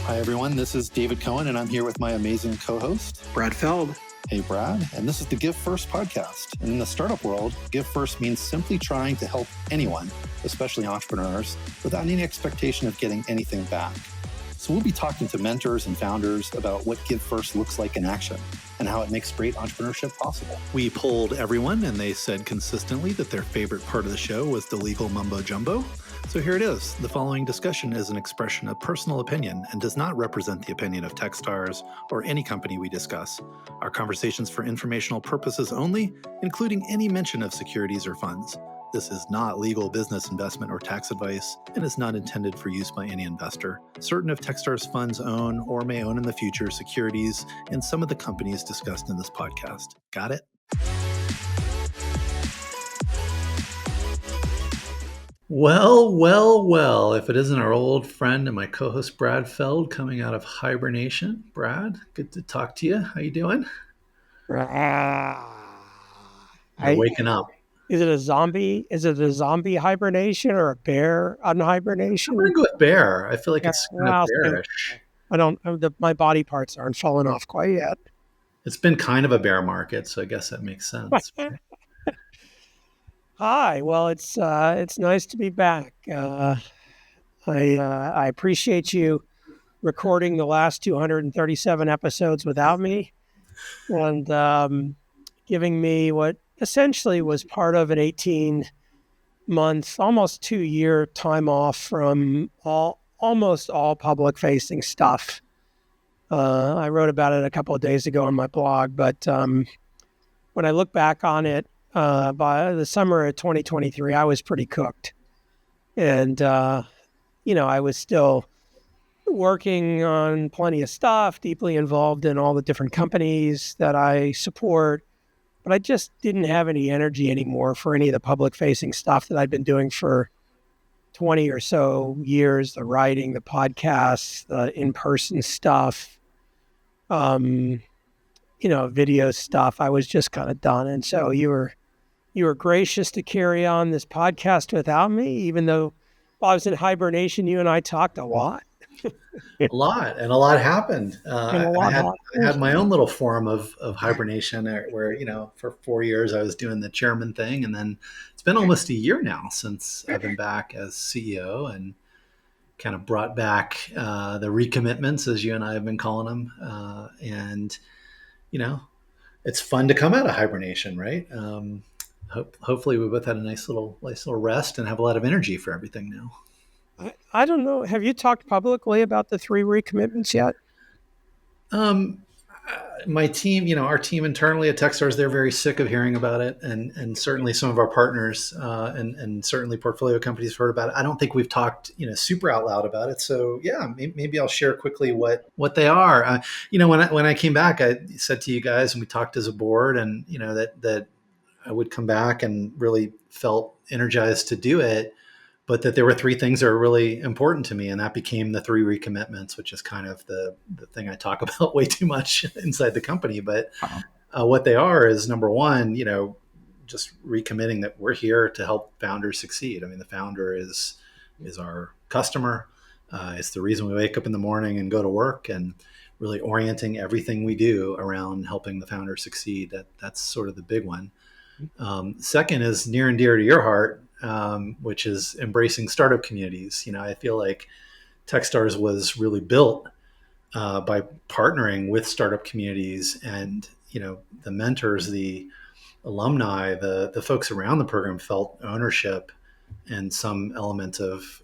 Hi, everyone. This is David Cohen, and I'm here with my amazing co-host, Brad Feld. Hey, Brad. And this is the Give First podcast. And in the startup world, Give First means simply trying to help anyone, especially entrepreneurs, without any expectation of getting anything back. So we'll be talking to mentors and founders about what Give First looks like in action and how it makes great entrepreneurship possible. We polled everyone, and they said consistently that their favorite part of the show was the legal mumbo jumbo. So here it is. The following discussion is an expression of personal opinion and does not represent the opinion of Techstars or any company we discuss. Our conversations for informational purposes only, including any mention of securities or funds. This is not legal, business, investment, or tax advice and is not intended for use by any investor. Certain of Techstars funds own or may own in the future securities in some of the companies discussed in this podcast. Got it? Well, if it isn't our old friend and my co-host Brad Feld coming out of hibernation. Brad, good to talk to you. How you doing? You're waking up. Is it a zombie? Is it a zombie hibernation or a bear on hibernation? I'm going to go with bear. I feel like it's kind of bearish. My body parts aren't falling off quite yet. It's been kind of a bear market, so I guess that makes sense. Hi. Well, it's nice to be back. I appreciate you recording the last 237 episodes without me and giving me what essentially was part of an 18-month, almost 2-year time off from almost all public-facing stuff. I wrote about it a couple of days ago on my blog, but when I look back on it, by the summer of 2023, I was pretty cooked. And, I was still working on plenty of stuff, deeply involved in all the different companies that I support. But I just didn't have any energy anymore for any of the public-facing stuff that I'd been doing for 20 or so years, the writing, the podcasts, the in-person stuff, video stuff. I was just kind of done. And so you were gracious to carry on this podcast without me, even though while I was in hibernation, you and I talked a lot. A lot happened. I had my own little form of hibernation where, for 4 years I was doing the chairman thing. And then it's been almost a year now since I've been back as CEO and kind of brought back the recommitments, as you and I have been calling them. It's fun to come out of hibernation, right? Hopefully we both had a nice little rest and have a lot of energy for everything now. I don't know. Have you talked publicly about the 3 recommitments yet? My team, our team internally at Techstars, they're very sick of hearing about it. And certainly some of our partners and certainly portfolio companies have heard about it. I don't think we've talked, super out loud about it. So yeah, maybe I'll share quickly what they are. When I came back, I said to you guys, and we talked as a board and, that I would come back and really felt energized to do it. But that there were 3 things that are really important to me, and that became the 3 recommitments, which is kind of the thing I talk about way too much inside the company. But what they are is, number one, just recommitting that we're here to help founders succeed. I mean, the founder is our customer. It's the reason we wake up in the morning and go to work, and really orienting everything we do around helping the founder succeed. That's sort of the big one. Second is near and dear to your heart. Which is embracing startup communities. I feel like Techstars was really built by partnering with startup communities and, the mentors, the alumni, the folks around the program felt ownership and some element of,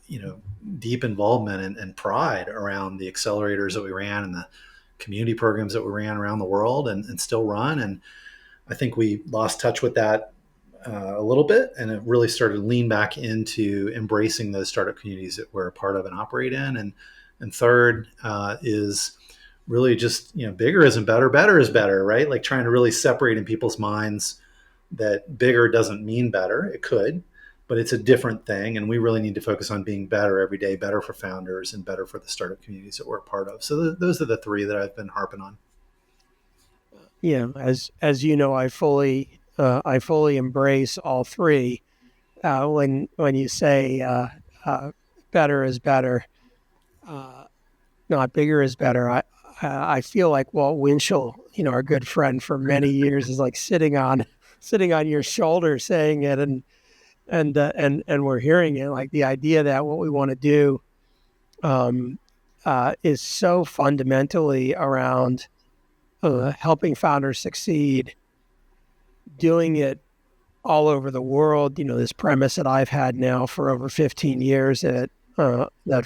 deep involvement and pride around the accelerators that we ran and the community programs that we ran around the world and still run. And I think we lost touch with that a little bit, and it really started to lean back into embracing those startup communities that we're a part of and operate in. And third is really just, bigger isn't better, better is better, right? Like trying to really separate in people's minds that bigger doesn't mean better. It could, but it's a different thing. And we really need to focus on being better every day, better for founders and better for the startup communities that we're a part of. So those are the 3 that I've been harping on. Yeah. As you know, I fully embrace all 3. When you say better is better, not bigger is better. I feel like Walt Winchell, our good friend for many years, is like sitting on your shoulder saying it, and we're hearing it. Like the idea that what we want to do is so fundamentally around helping founders succeed, doing it all over the world. This premise that I've had now for over 15 years that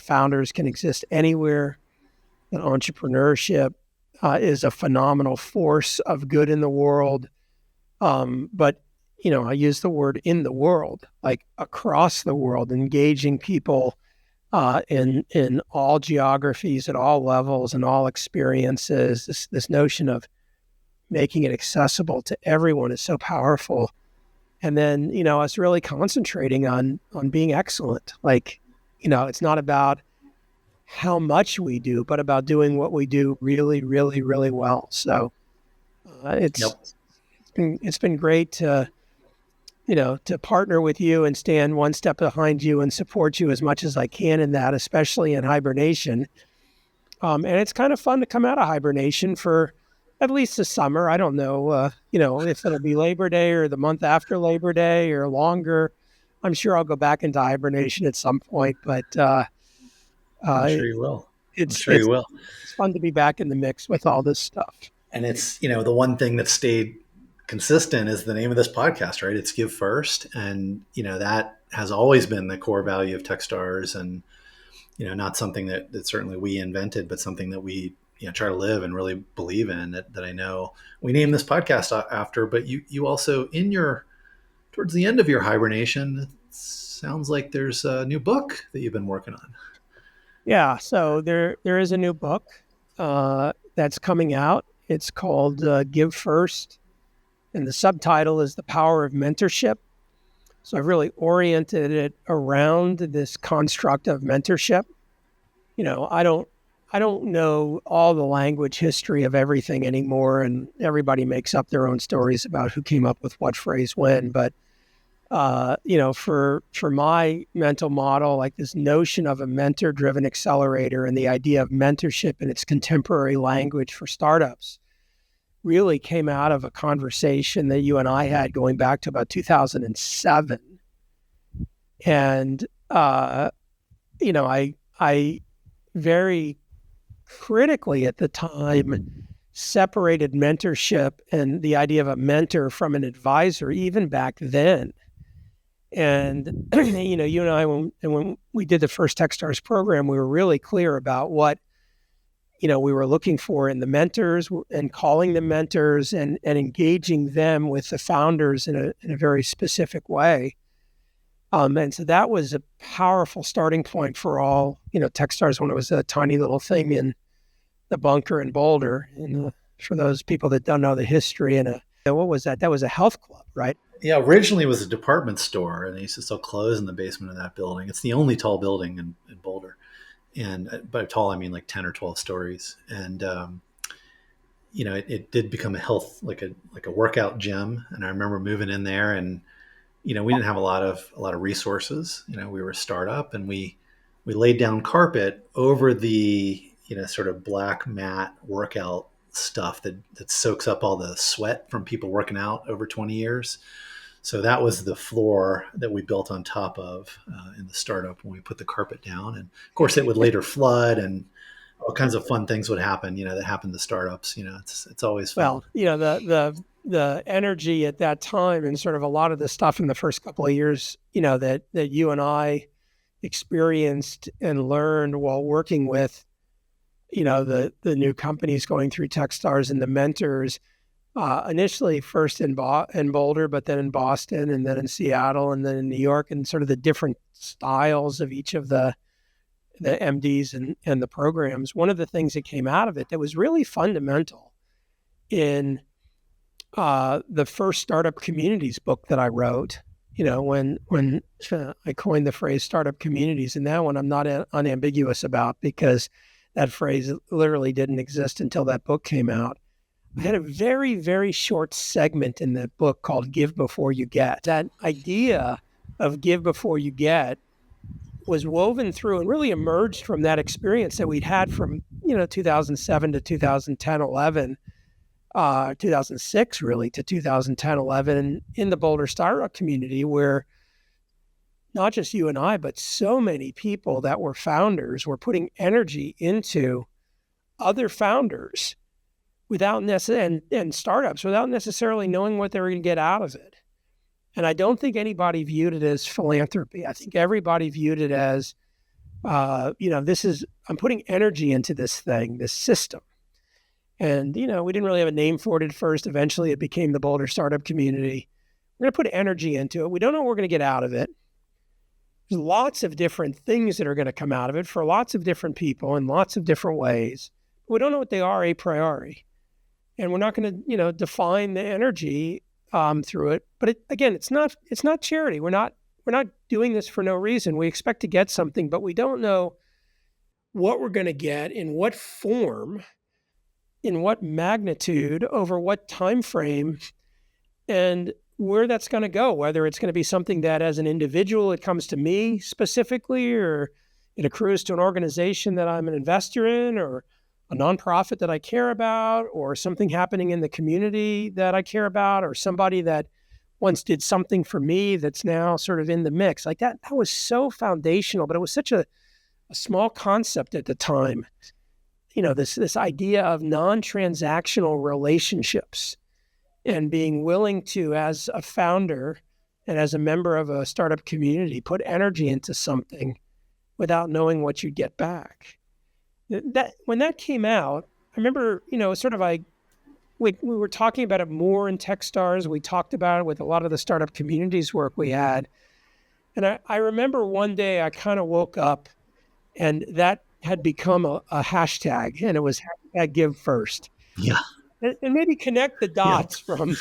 founders can exist anywhere, that entrepreneurship is a phenomenal force of good in the world. But, I use the word in the world, like across the world, engaging people in all geographies, at all levels, and all experiences. This notion of making it accessible to everyone is so powerful. And then, us really concentrating on being excellent. Like, it's not about how much we do, but about doing what we do really, really, really well. So it's been great to partner with you and stand one step behind you and support you as much as I can in that, especially in hibernation. And it's kind of fun to come out of hibernation for at least the summer. I don't know, if it'll be Labor Day or the month after Labor Day or longer. I'm sure I'll go back into hibernation at some point, but I'm sure you will. It's fun to be back in the mix with all this stuff. And it's, the one thing that stayed consistent is the name of this podcast, right? It's Give First. And, that has always been the core value of Techstars, and, not something that certainly we invented, but something that we try to live and really believe in, that I know we named this podcast after. But you also, towards the end of your hibernation, it sounds like there's a new book that you've been working on. Yeah, so there is a new book that's coming out. It's called Give First, and the subtitle is The Power of Mentorship. So I've really oriented it around this construct of mentorship. I don't know all the language history of everything anymore, and everybody makes up their own stories about who came up with what phrase when. But for my mental model, like this notion of a mentor-driven accelerator and the idea of mentorship in its contemporary language for startups really came out of a conversation that you and I had going back to about 2007. And, I very critically at the time separated mentorship and the idea of a mentor from an advisor, even back then. And, you and I, when we did the first Techstars program, we were really clear about what, we were looking for in the mentors and calling them mentors and engaging them with the founders in a very specific way. And so that was a powerful starting point for all, Techstars when it was a tiny little thing in the bunker in Boulder. And for those people that don't know the history, and what was that? That was a health club, right? Yeah, originally it was a department store, and they used to sell clothes in the basement of that building. It's the only tall building in Boulder. And by tall, I mean like 10 or 12 stories. And, it did become a health, like a workout gym. And I remember moving in there, and, we didn't have a lot of resources. We were a startup, and we laid down carpet over the, sort of black mat workout stuff that soaks up all the sweat from people working out over 20 years. So that was the floor that we built on top of in the startup when we put the carpet down. And of course it would later flood, and all kinds of fun things would happen, that happened to startups. It's always fun. Well, the energy at that time and sort of a lot of the stuff in the first couple of years, that you and I experienced and learned while working with, the new companies going through Techstars and the mentors, initially first in Boulder, but then in Boston, and then in Seattle, and then in New York, and sort of the different styles of each of the MDs and the programs. One of the things that came out of it that was really fundamental in the first startup communities book that I wrote, when I coined the phrase startup communities, and that one I'm not unambiguous about, because that phrase literally didn't exist until that book came out. I had a very, very short segment in that book called Give Before You Get. That idea of give before you get was woven through and really emerged from that experience that we'd had from 2007 to 2010, 11, 2006 really to 2010, 11 in the Boulder startup community, where not just you and I, but so many people that were founders were putting energy into other founders and startups without necessarily knowing what they were going to get out of it. And I don't think anybody viewed it as philanthropy. I think everybody viewed it as, I'm putting energy into this thing, this system. And, we didn't really have a name for it at first. Eventually it became the Boulder startup community. We're going to put energy into it. We don't know what we're going to get out of it. There's lots of different things that are going to come out of it for lots of different people in lots of different ways. We don't know what they are a priori. And we're not going to, define the energy through it. But again, it's not charity. We're not doing this for no reason. We expect to get something, but we don't know what we're going to get, in what form, in what magnitude, over what time frame, and where that's going to go, whether it's going to be something that as an individual, it comes to me specifically, or it accrues to an organization that I'm an investor in, or a nonprofit that I care about, or something happening in the community that I care about, or somebody that once did something for me that's now sort of in the mix. Like that was so foundational, but it was such a small concept at the time. This idea of non-transactional relationships and being willing to, as a founder and as a member of a startup community, put energy into something without knowing what you'd get back. That when that came out, I remember, sort of like we were talking about it more in Techstars. We talked about it with a lot of the startup communities work we had. And I remember one day I kind of woke up and that had become a hashtag, and it was hashtag give first. Yeah. And maybe connect the dots from,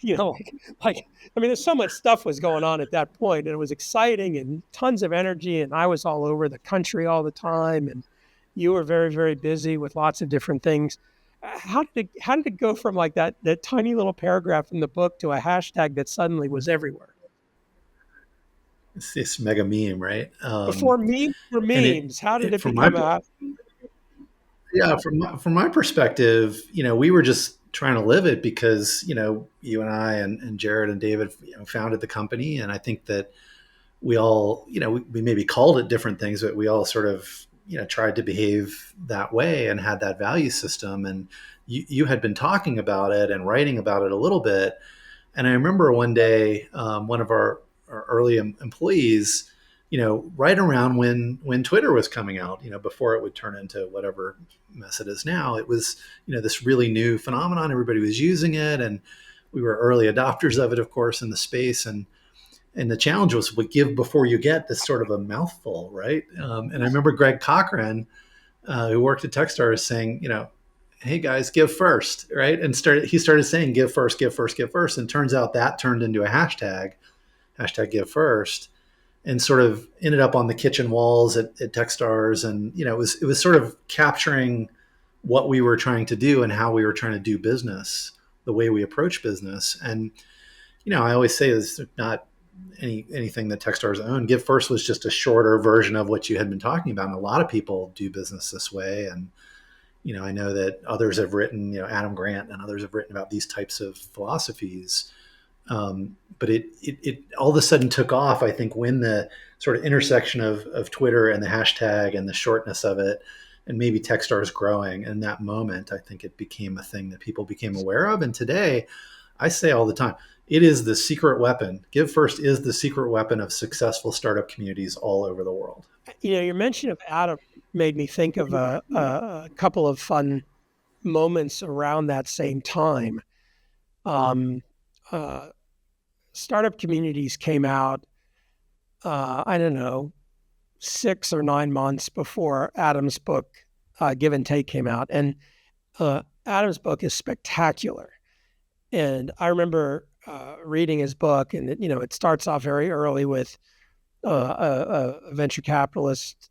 there's so much stuff was going on at that point, and it was exciting and tons of energy. And I was all over the country all the time. And you were very, very busy with lots of different things. How did it go from like that tiny little paragraph in the book to a hashtag that suddenly was everywhere? It's this mega meme, right? Before memes were memes, how did it become a... Yeah, from my perspective, we were just trying to live it because, you and I and Jared and David, founded the company. And I think that we all, we maybe called it different things, but we all sort of, tried to behave that way and had that value system. And you had been talking about it and writing about it a little bit. And I remember one day, one of our early employees, right around when Twitter was coming out, before it would turn into whatever mess it is now, it was, this really new phenomenon. Everybody was using it, and we were early adopters of it, of course, in the space. And the challenge was, we give before you get. This sort of a mouthful, right? And I remember Greg Cochran, who worked at Techstars, saying, hey guys, give first, right? And he started saying, give first, give first, give first. And turns out that turned into a hashtag give first, and sort of ended up on the kitchen walls at Techstars. And, it was sort of capturing what we were trying to do and how we were trying to do business, the way we approach business. And, I always say there's not anything that Techstars owned. Give first was just a shorter version of what you had been talking about. And a lot of people do business this way. And, I know that others have written, Adam Grant and others have written about these types of philosophies. But it all of a sudden took off, I think, when the sort of intersection of Twitter and the hashtag and the shortness of it, and maybe Techstars growing. In that moment, I think it became a thing that people became aware of. And today, I say all the time, it is the secret weapon. Give first is the secret weapon of successful startup communities all over the world. Your mention of Adam made me think of a couple of fun moments around that same time. Startup communities came out, I don't know, 6 or 9 months before Adam's book, Give and Take, came out. And Adam's book is spectacular. And I remember reading his book, and it starts off very early with a venture capitalist,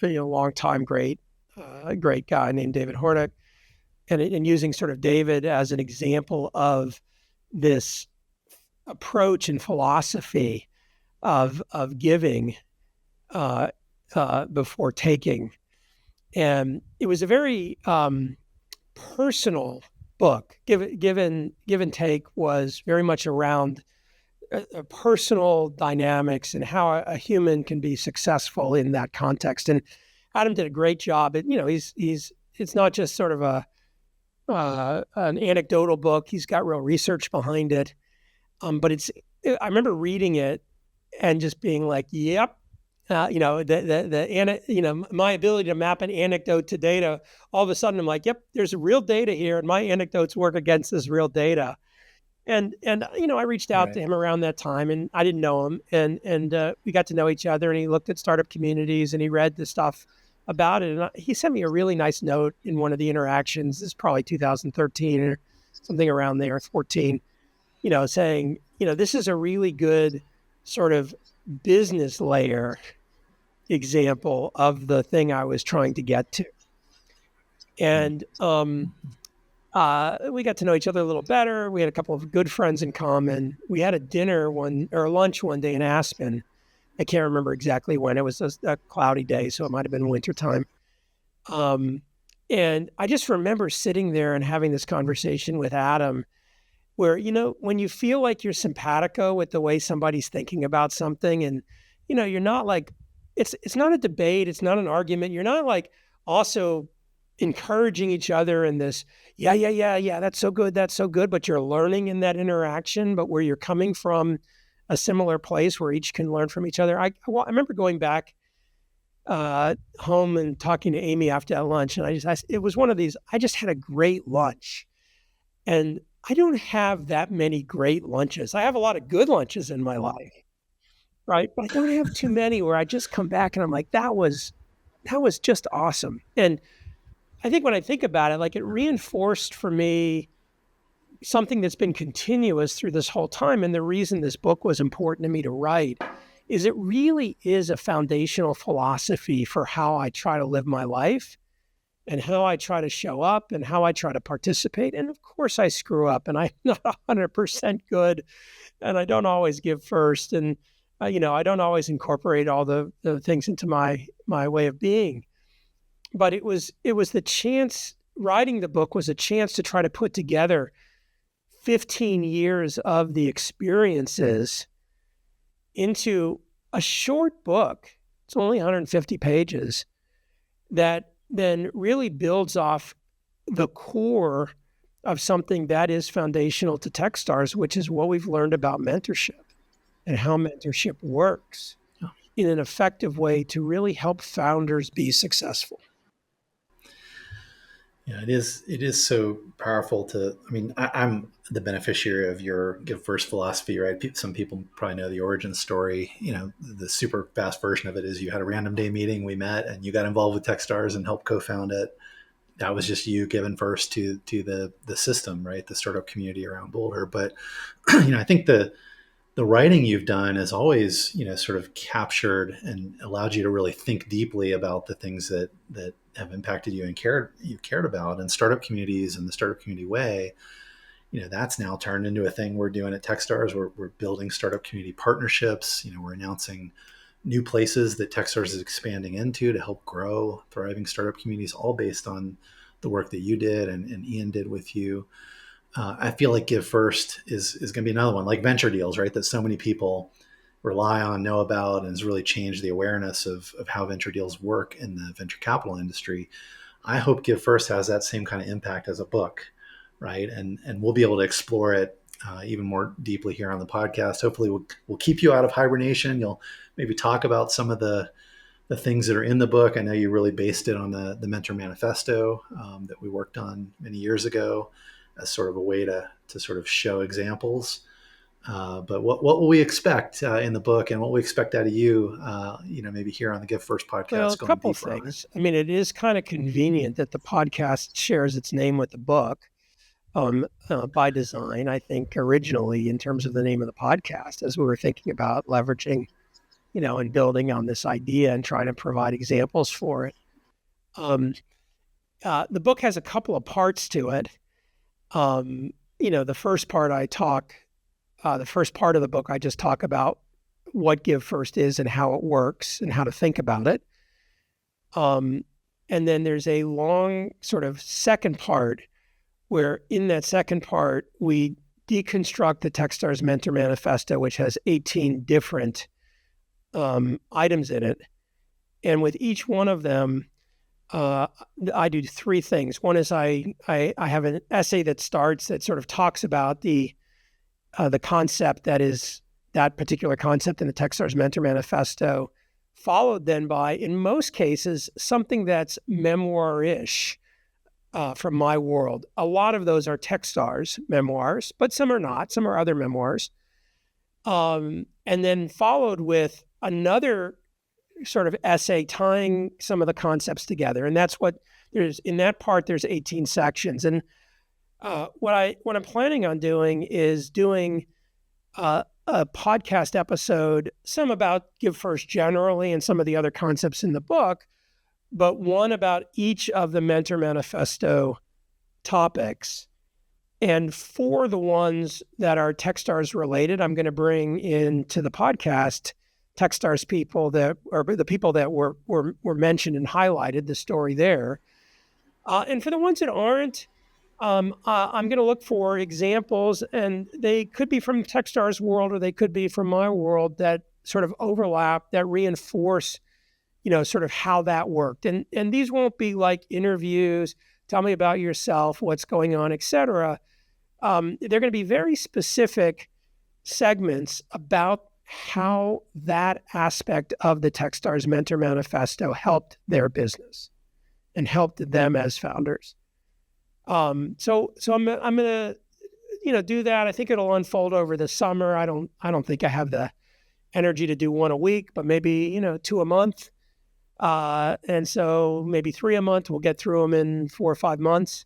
long-time great guy named David Hornick, and using sort of David as an example of this approach and philosophy of giving before taking. And it was a very personal book. Give and take was very much around personal dynamics and how a human can be successful in that context. And Adam did a great job. It's not just sort of an anecdotal book. He's got real research behind it. But I remember reading it and just being like, yep. My ability to map an anecdote to data, all of a sudden I'm like, yep, there's real data here and my anecdotes work against this real data. And I reached out to him around that time, and I didn't know him, and we got to know each other, and he looked at startup communities and he read the stuff about it. And he sent me a really nice note in one of the interactions. This is probably 2013 or something around there, 14, saying, this is a really good sort of business layer example of the thing I was trying to get to. And we got to know each other a little better. We had a couple of good friends in common. We had a lunch one day in Aspen. I can't remember exactly when. It was a cloudy day, so it might have been wintertime. And I just remember sitting there and having this conversation with Adam where, when you feel like you're simpatico with the way somebody's thinking about something and, you're not like, it's not a debate. It's not an argument. You're not like also encouraging each other in this, yeah, that's so good. But you're learning in that interaction, but where you're coming from a similar place where each can learn from each other. I remember going back home and talking to Amy after that lunch. And it was one of these, I just had a great lunch. And I don't have that many great lunches. I have a lot of good lunches in my life, right? But I don't have too many where I just come back and I'm like, that was just awesome. And I think when I think about it, like it reinforced for me something that's been continuous through this whole time. And the reason this book was important to me to write is it really is a foundational philosophy for how I try to live my life and how I try to show up and how I try to participate. And of course I screw up and I'm not 100% good and I don't always give first. And, I don't always incorporate all the things into my way of being. But it was the chance, writing the book was a chance to try to put together 15 years of the experiences into a short book. It's only 150 pages that then really builds off the core of something that is foundational to Techstars, which is what we've learned about mentorship and how mentorship works in an effective way to really help founders be successful. Yeah, it is so powerful I'm the beneficiary of your give first philosophy, right? Some people probably know the origin story. The super fast version of it is you had a random day meeting, we met and you got involved with Techstars and helped co-found it. That was just you giving first to the system, right? The startup community around Boulder. But, I think the writing you've done has always, sort of captured and allowed you to really think deeply about the things that have impacted you and cared about. And startup communities and the startup community way, that's now turned into a thing we're doing at Techstars. We're building startup community partnerships. We're announcing new places that Techstars is expanding into to help grow thriving startup communities, all based on the work that you did and Ian did with you. I feel like Give First is going to be another one, like venture deals, right? That so many people rely on, know about, and has really changed the awareness of how venture deals work in the venture capital industry. I hope Give First has that same kind of impact as a book, right? And we'll be able to explore it even more deeply here on the podcast. Hopefully we'll keep you out of hibernation. You'll maybe talk about some of the things that are in the book. I know you really based it on the Mentor Manifesto that we worked on many years ago as sort of a way to sort of show examples. But what will we expect in the book, and what we expect out of you, maybe here on the Give First podcast? Well, a couple things. I mean, it is kind of convenient that the podcast shares its name with the book by design, I think, originally in terms of the name of the podcast, as we were thinking about leveraging, and building on this idea and trying to provide examples for it. The book has a couple of parts to it. The first part the first part of the book, I just talk about what Give First is and how it works and how to think about it. And then there's a long sort of second part where in that second part, we deconstruct the Techstars Mentor Manifesto, which has 18 different items in it. And with each one of them, I do three things. One is I have an essay that starts that sort of talks about the concept that is that particular concept in the Techstars Mentor Manifesto, followed then by, in most cases, something that's memoir-ish from my world. A lot of those are Techstars memoirs, but some are not. Some are other memoirs. And then followed with another sort of essay tying some of the concepts together. And that's what there's in that part, there's 18 sections. And what I'm planning on doing is doing a podcast episode, some about Give First generally and some of the other concepts in the book, but one about each of the Mentor Manifesto topics. And for the ones that are Techstars related, I'm going to bring into the podcast Techstars people that are the people that were mentioned and highlighted the story there. And for the ones that aren't, I'm going to look for examples, and they could be from Techstars world or they could be from my world that sort of overlap, that reinforce, sort of how that worked. And these won't be like interviews, tell me about yourself, what's going on, et cetera. They're going to be very specific segments about how that aspect of the Techstars Mentor Manifesto helped their business and helped them as founders. So I'm going to, do that. I think it'll unfold over the summer. I don't think I have the energy to do one a week, but maybe, 2 a month. And so maybe 3 a month. We'll get through them in 4 or 5 months.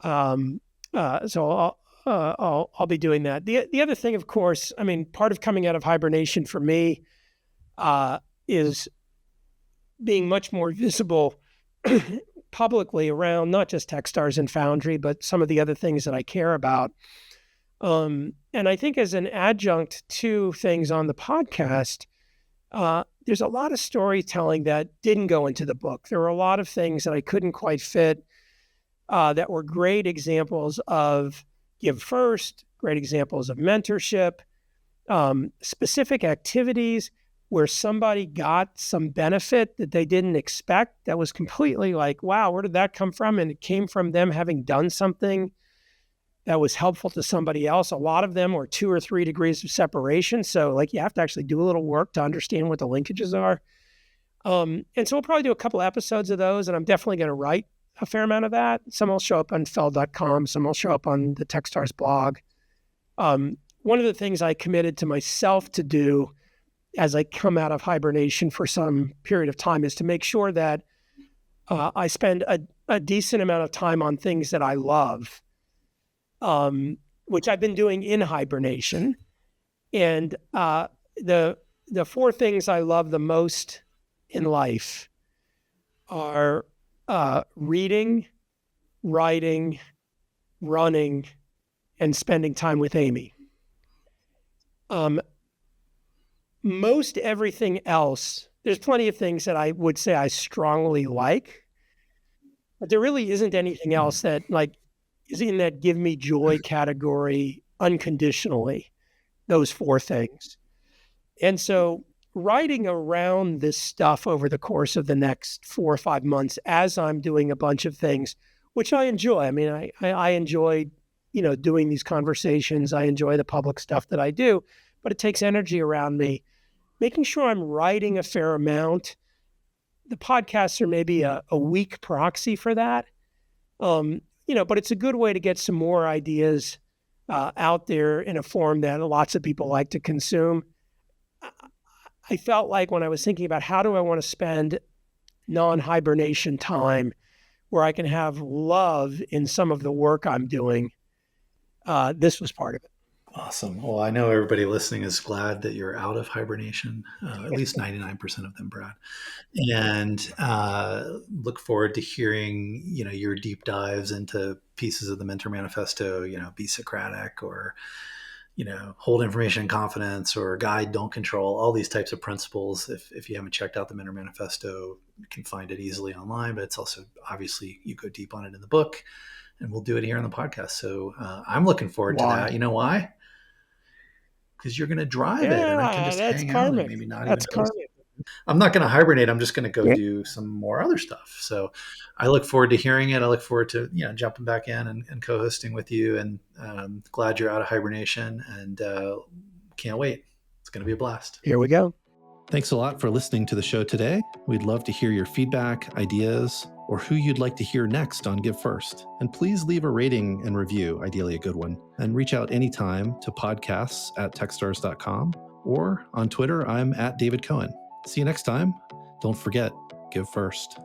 So I'll be doing that. The other thing, of course, part of coming out of hibernation for me is being much more visible publicly around not just Techstars and Foundry, but some of the other things that I care about. And I think as an adjunct to things on the podcast, there's a lot of storytelling that didn't go into the book. There were a lot of things that I couldn't quite fit that were great examples of Give First, great examples of mentorship, specific activities where somebody got some benefit that they didn't expect that was completely like, wow, where did that come from? And it came from them having done something that was helpful to somebody else. A lot of them were 2 or 3 degrees of separation. So you have to actually do a little work to understand what the linkages are. And so we'll probably do a couple episodes of those, and I'm definitely going to write a fair amount of that. Some will show up on feld.com. Some will show up on the Techstars blog. One of the things I committed to myself to do as I come out of hibernation for some period of time is to make sure that I spend a decent amount of time on things that I love, which I've been doing in hibernation. And the 4 things I love the most in life are reading, writing, running, and spending time with Amy. Most everything else, there's plenty of things that I would say I strongly like, but there really isn't anything else that is in that give me joy category unconditionally, those 4 things. And so writing around this stuff over the course of the next 4 or 5 months as I'm doing a bunch of things, which I enjoy. I enjoy, doing these conversations. I enjoy the public stuff that I do, but it takes energy around me. Making sure I'm writing a fair amount. The podcasts are maybe a weak proxy for that. But it's a good way to get some more ideas out there in a form that lots of people like to consume. I felt like when I was thinking about how do I want to spend non-hibernation time where I can have love in some of the work I'm doing, this was part of it. Awesome. Well, I know everybody listening is glad that you're out of hibernation, at least 99% of them, Brad. And look forward to hearing, your deep dives into pieces of the Mentor Manifesto, Be Socratic or hold information in confidence, or guide, don't control, all these types of principles. If you haven't checked out the Mentor Manifesto, you can find it easily online, but it's also, obviously, you go deep on it in the book, and we'll do it here on the podcast. So I'm looking forward to that. You know why? Because you're going to drive it, and I can just that's hang karmic. out and maybe not That's even host. karmic. I'm not going to hibernate. I'm just going to go do some more other stuff. So I look forward to hearing it. I look forward to jumping back in and co-hosting with you. And glad you're out of hibernation, and can't wait. It's going to be a blast. Here we go. Thanks a lot for listening to the show today. We'd love to hear your feedback, ideas, or who you'd like to hear next on Give First. And please leave a rating and review, ideally a good one. And reach out anytime to podcasts@techstars.com, or on Twitter, I'm @David Cohen. See you next time. Don't forget, give first.